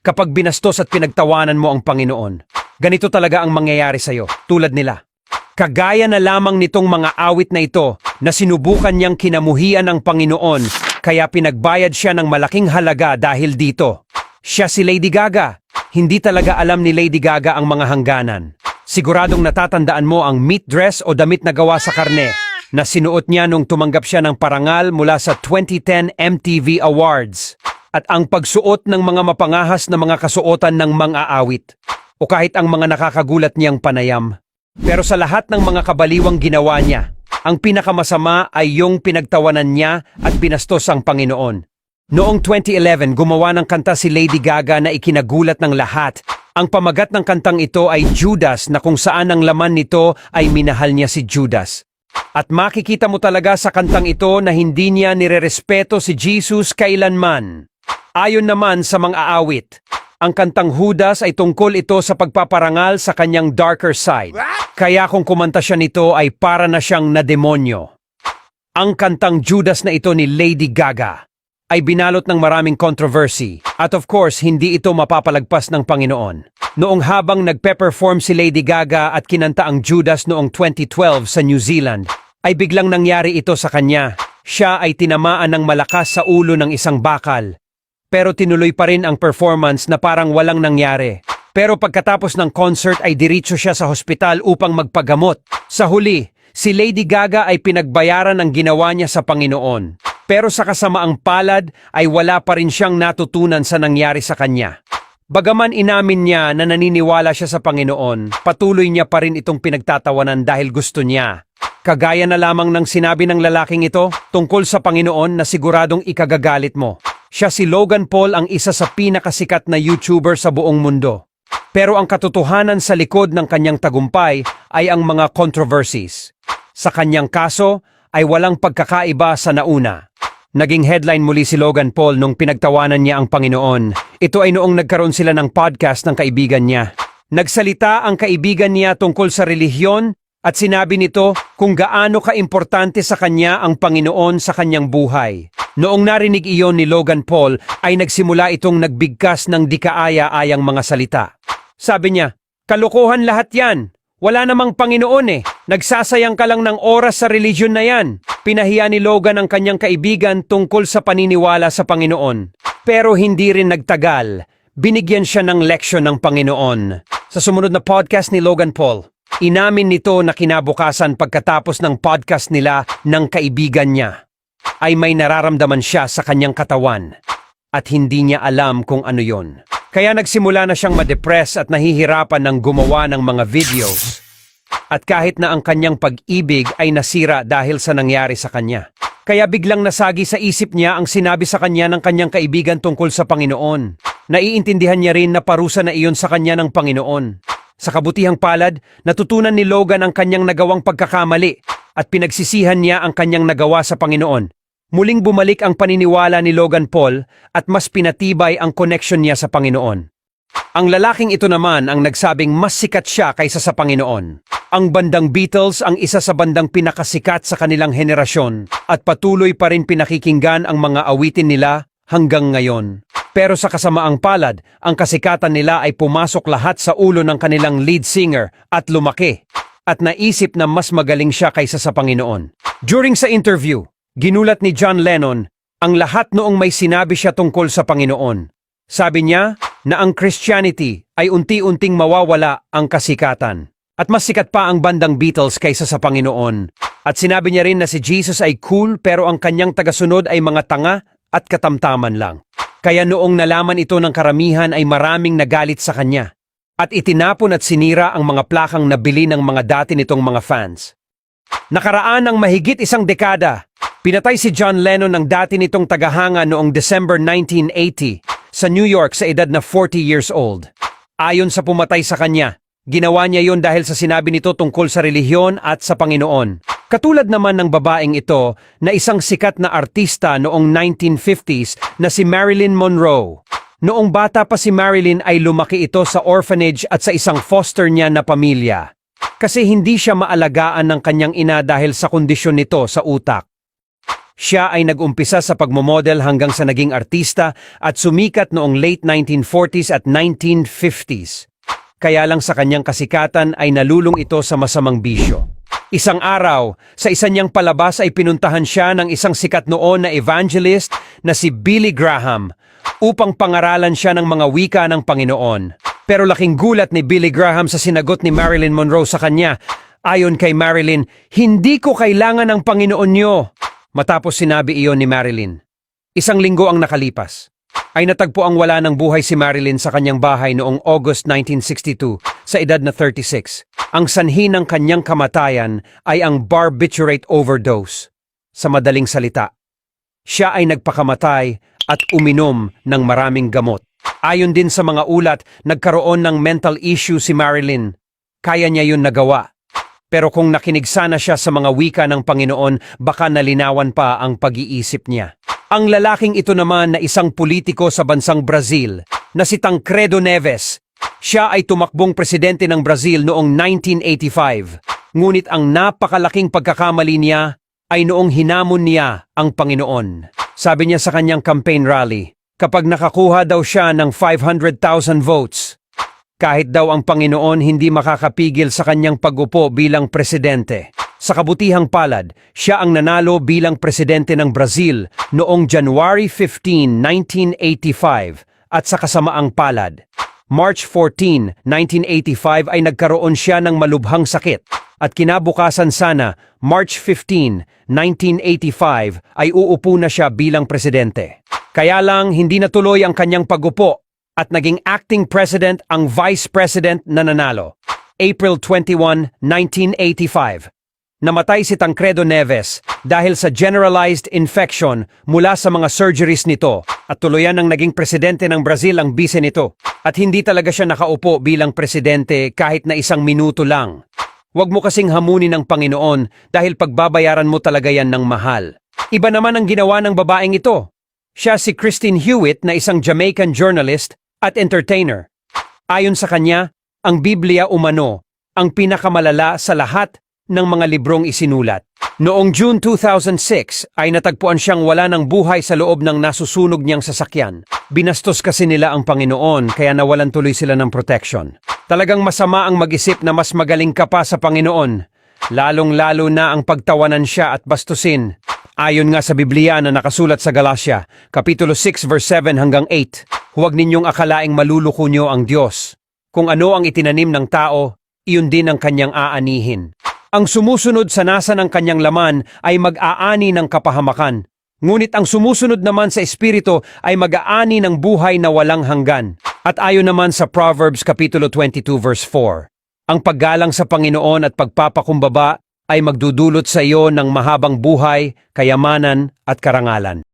kapag binastos at pinagtawanan mo ang Panginoon. Ganito talaga ang mangyayari sa'yo, tulad nila. Kagaya na lamang nitong mga awit na ito na sinubukan niyang kinamuhian ang Panginoon kaya pinagbayad siya ng malaking halaga dahil dito. Siya si Lady Gaga. Hindi talaga alam ni Lady Gaga ang mga hangganan. Siguradong natatandaan mo ang meat dress o damit na gawa sa karne na sinuot niya nung tumanggap siya ng parangal mula sa 2010 MTV Awards at ang pagsuot ng mga mapangahas na mga kasuotan ng mga awit o kahit ang mga nakakagulat niyang panayam. Pero sa lahat ng mga kabaliwang ginawa niya, ang pinakamasama ay yung pinagtawanan niya at binastos ang Panginoon. Noong 2011, gumawa ng kanta si Lady Gaga na ikinagulat ng lahat. Ang pamagat ng kantang ito ay Judas na kung saan ang laman nito ay minahal niya si Judas. At makikita mo talaga sa kantang ito na hindi niya nirerespeto si Jesus kailanman. Ayon naman sa mga awit, ang kantang Judas ay tungkol ito sa pagpaparangal sa kanyang darker side. Kaya kung kumanta siya nito ay para na siyang nademonyo. Ang kantang Judas na ito ni Lady Gaga ay binalot ng maraming controversy at of course hindi ito mapapalagpas ng Panginoon. Noong habang nagpe-perform si Lady Gaga at kinanta ang Judas noong 2012 sa New Zealand, ay biglang nangyari ito sa kanya. Siya ay tinamaan ng malakas sa ulo ng isang bakal. Pero tinuloy pa rin ang performance na parang walang nangyari. Pero pagkatapos ng concert ay diretso siya sa hospital upang magpagamot. Sa huli, si Lady Gaga ay pinagbayaran ang ginawa niya sa Panginoon. Pero sa kasamaang palad ay wala pa rin siyang natutunan sa nangyari sa kanya. Bagaman inamin niya na naniniwala siya sa Panginoon, patuloy niya pa rin itong pinagtatawanan dahil gusto niya. Kagaya na lamang ng sinabi ng lalaking ito tungkol sa Panginoon na siguradong ikagagalit mo. Siya si Logan Paul, ang isa sa pinakasikat na YouTuber sa buong mundo. Pero ang katotohanan sa likod ng kanyang tagumpay ay ang mga controversies. Sa kanyang kaso ay walang pagkakaiba sa nauna. Naging headline muli si Logan Paul nung pinagtawanan niya ang Panginoon. Ito ay noong nagkaroon sila ng podcast ng kaibigan niya. Nagsalita ang kaibigan niya tungkol sa relihiyon at sinabi nito kung gaano kaimportante sa kanya ang Panginoon sa kanyang buhay. Noong narinig iyon ni Logan Paul ay nagsimula itong nagbigkas ng di kaaya-ayang mga salita. Sabi niya, "Kalokohan lahat yan. Wala namang Panginoon eh. Nagsasayang ka lang ng oras sa religion na yan." Pinahiya ni Logan ang kanyang kaibigan tungkol sa paniniwala sa Panginoon. Pero hindi rin nagtagal. Binigyan siya ng leksyon ng Panginoon. Sa sumunod na podcast ni Logan Paul, inamin nito na kinabukasan pagkatapos ng podcast nila ng kaibigan niya, ay may nararamdaman siya sa kanyang katawan at hindi niya alam kung ano yon. Kaya nagsimula na siyang ma-depress at nahihirapan ng gumawa ng mga videos. At kahit na ang kanyang pag-ibig ay nasira dahil sa nangyari sa kanya. Kaya biglang nasagi sa isip niya ang sinabi sa kanya ng kanyang kaibigan tungkol sa Panginoon. Naiintindihan niya rin na parusa na iyon sa kanya ng Panginoon. Sa kabutihang palad, natutunan ni Logan ang kanyang nagawang pagkakamali at pinagsisihan niya ang kanyang nagawa sa Panginoon. Muling bumalik ang paniniwala ni Logan Paul at mas pinatibay ang connection niya sa Panginoon. Ang lalaking ito naman ang nagsabing mas sikat siya kaysa sa Panginoon. Ang bandang Beatles ang isa sa bandang pinakasikat sa kanilang henerasyon at patuloy pa rin pinakikinggan ang mga awitin nila hanggang ngayon. Pero sa kasamaang palad, ang kasikatan nila ay pumasok lahat sa ulo ng kanilang lead singer at lumaki at naisip na mas magaling siya kaysa sa Panginoon. During sa interview, ginulat ni John Lennon ang lahat noong may sinabi siya tungkol sa Panginoon. Sabi niya na ang Christianity ay unti-unting mawawala ang kasikatan. At mas sikat pa ang bandang Beatles kaysa sa Panginoon. At sinabi niya rin na si Jesus ay cool pero ang kanyang tagasunod ay mga tanga at katamtaman lang. Kaya noong nalaman ito ng karamihan ay maraming nagalit sa kanya. At itinapon at sinira ang mga plakang nabili ng mga dati nitong mga fans. Nakaraan ng mahigit isang dekada, pinatay si John Lennon ng dati nitong tagahanga noong December 1980 sa New York sa edad na 40 years old. Ayon sa pumatay sa kanya, ginawa niya yon dahil sa sinabi nito tungkol sa relihiyon at sa Panginoon. Katulad naman ng babaeng ito na isang sikat na artista noong 1950s na si Marilyn Monroe. Noong bata pa si Marilyn ay lumaki ito sa orphanage at sa isang foster niya na pamilya. Kasi hindi siya maalagaan ng kanyang ina dahil sa kondisyon nito sa utak. Siya ay nag-umpisa sa pagmomodel hanggang sa naging artista at sumikat noong late 1940s at 1950s. Kaya lang sa kanyang kasikatan ay nalulung ito sa masamang bisyo. Isang araw, sa isa niyang palabas ay pinuntahan siya ng isang sikat noon na evangelist na si Billy Graham upang pangaralan siya ng mga wika ng Panginoon. Pero laking gulat ni Billy Graham sa sinagot ni Marilyn Monroe sa kanya. Ayon kay Marilyn, "Hindi ko kailangan ng Panginoon niyo." Matapos sinabi iyon ni Marilyn. Isang linggo ang nakalipas. Ay natagpo ang wala ng buhay si Marilyn sa kanyang bahay noong August 1962 sa edad na 36. Ang sanhi ng kanyang kamatayan ay ang barbiturate overdose. Sa madaling salita, siya ay nagpakamatay at uminom ng maraming gamot. Ayon din sa mga ulat, nagkaroon ng mental issue si Marilyn. Kaya niya yun nagawa. Pero kung nakinig sana siya sa mga wika ng Panginoon, baka nalinawan pa ang pag-iisip niya. Ang lalaking ito naman na isang politiko sa bansang Brazil na si Tancredo Neves. Siya ay tumakbong presidente ng Brazil noong 1985. Ngunit ang napakalaking pagkakamali niya ay noong hinamon niya ang Panginoon. Sabi niya sa kanyang campaign rally, kapag nakakuha daw siya ng 500,000 votes, kahit daw ang Panginoon hindi makakapigil sa kanyang pag-upo bilang presidente. Sa kabutihang palad, siya ang nanalo bilang presidente ng Brazil noong January 15, 1985 at sa kasamaang palad, March 14, 1985 ay nagkaroon siya ng malubhang sakit at kinabukasan sana, March 15, 1985 ay uupo na siya bilang presidente. Kaya lang hindi natuloy ang kanyang pag-upo at naging acting president ang vice president na nanalo. April 21, 1985. Namatay si Tancredo Neves dahil sa generalized infection mula sa mga surgeries nito at tuluyan ng naging presidente ng Brazil ang bise nito. At hindi talaga siya nakaupo bilang presidente kahit na isang minuto lang. Huwag mo kasing hamunin ng Panginoon dahil pagbabayaran mo talaga yan ng mahal. Iba naman ang ginawa ng babaeng ito. Siya si Christine Hewitt na isang Jamaican journalist at entertainer. Ayon sa kanya, ang Biblia umano ang pinakamalala sa lahat ng mga librong isinulat. Noong June 2006 ay natagpuan siyang wala ng buhay sa loob ng nasusunog niyang sasakyan. Binastos kasi nila ang Panginoon kaya nawalan tuloy sila ng protection. Talagang masama ang mag-isip na mas magaling ka pa sa Panginoon. Lalong-lalo na ang pagtawanan siya at bastusin. Ayon nga sa Biblia na nakasulat sa Galatia, Kapitulo 6 verse 7 hanggang 8, huwag ninyong akalaing maluluko niyo ang Diyos. Kung ano ang itinanim ng tao, iyon din ang kanyang aanihin. Ang sumusunod sa nasa ng kanyang laman ay mag-aani ng kapahamakan. Ngunit ang sumusunod naman sa Espiritu ay mag-aani ng buhay na walang hanggan. At ayon naman sa Proverbs Kapitulo 22 verse 4, ang paggalang sa Panginoon at pagpapakumbaba ay magdudulot sa iyo ng mahabang buhay, kayamanan at karangalan.